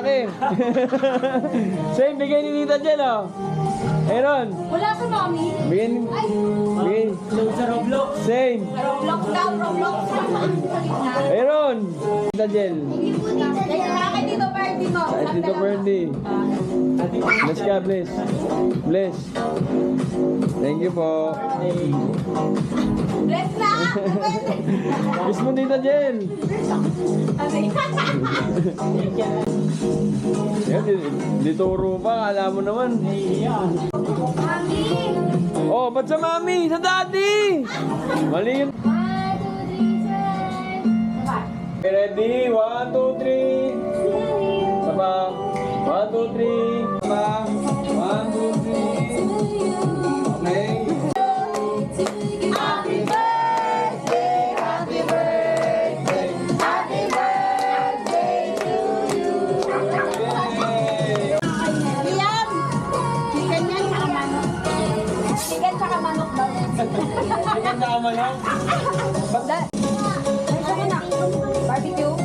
malaki. Same, bigay ni Tita Jel, oh. Aaron. Wala sa mami. Bigay ni... Bigay. Sa Roblox. Same. Roblox daw, Roblox. Aaron. Tita Jel. Kaya kay Tito Birdie mo. Ay, Tito Birdie. Bless ka, bless. Bless. Thank you po. Bless na. Kiss mo, Tita Jel. Yan, dituro pa. Alam mo naman. Mami. Oh, ba't sa mami? Sa daddy! Mali yun. 1, 2, 3, Ready? 1, 2, 3. Saba. 1, 2, 3. Saba. 1, 2, 3. Okay. Happy birthday, happy birthday, happy birthday to you. Liam, chicken yan saka manok. Chicken saka manok daw. Chicken na kamanok. Ito ko na. Barbecue.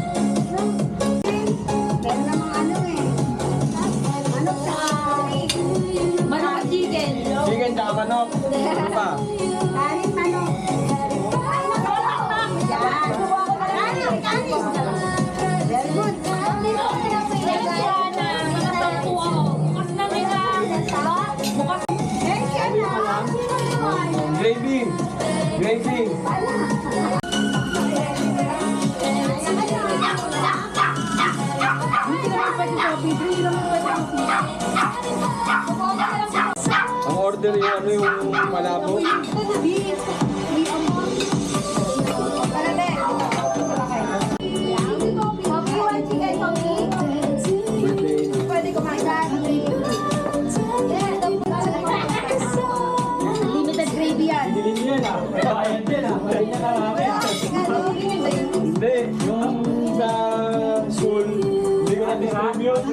Meron namang ano eh. Manok saka... Manok at chicken. Chicken na kamanok. Ano pa? Kanin manok. Yan. Kanin. Very good. Gravy. Gravy. Ang order yung ano yung malabo. Birthday. Pwede kumain ka. Limited gravy yan. Dilim yan ah. May bayan din ah. May na karami. Hindi, yung sa school, hindi ko na-distribute.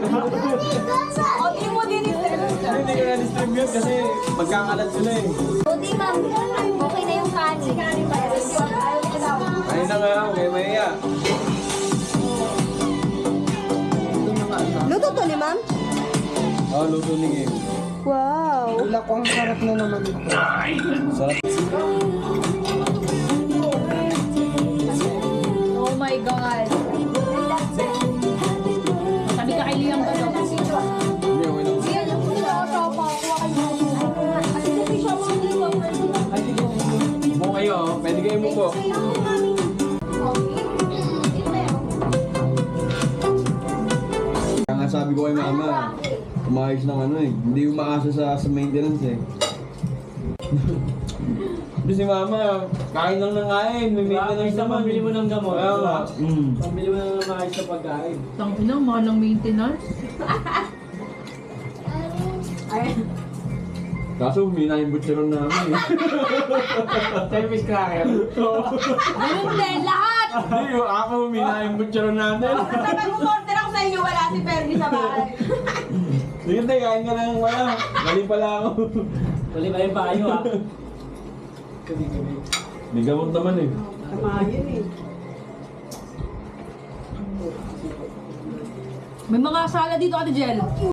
O, di mo din Hindi ko na-distribute kasi magkakalat sila eh. O, di ma'am. Okay na yung kanin. Ayun na nga, okay, maya. Luto to ni ma'am? Oh, luto ni Kim. Wow. Wala ko, ang sarap na naman ito. Sarap. Oh my God. Sabi ka kay Liam ka daw. Hindi, okay lang. Yan yung sopa. Kuha kayo. Mo kayo, oh. Pwede kayo mo po. Kaya nga sabi ko kay mama, umayos ng ano eh. Hindi umaasa sa maintenance eh. Kasi si mama, kain lang ng kain. May maintenance Basta naman. pambili mo ng gamot. Kaya nga. Pambili mo ng maayos na pagkain. Tangina, mahal ng maintenance. Kaso humina yung butcheron namin eh. Service cracker. Ganun din, lahat. Hindi, ako humina yung butcheron natin. Sabi mo, order ako sa inyo, wala si Fergie sa bahay. Sige tayo, kain ka lang wala. Galing pala ako. Tuloy ba yung payo ah? Gabi-gabi. May gamot naman eh. Kamayan eh. May mga sala dito, Ate Jel.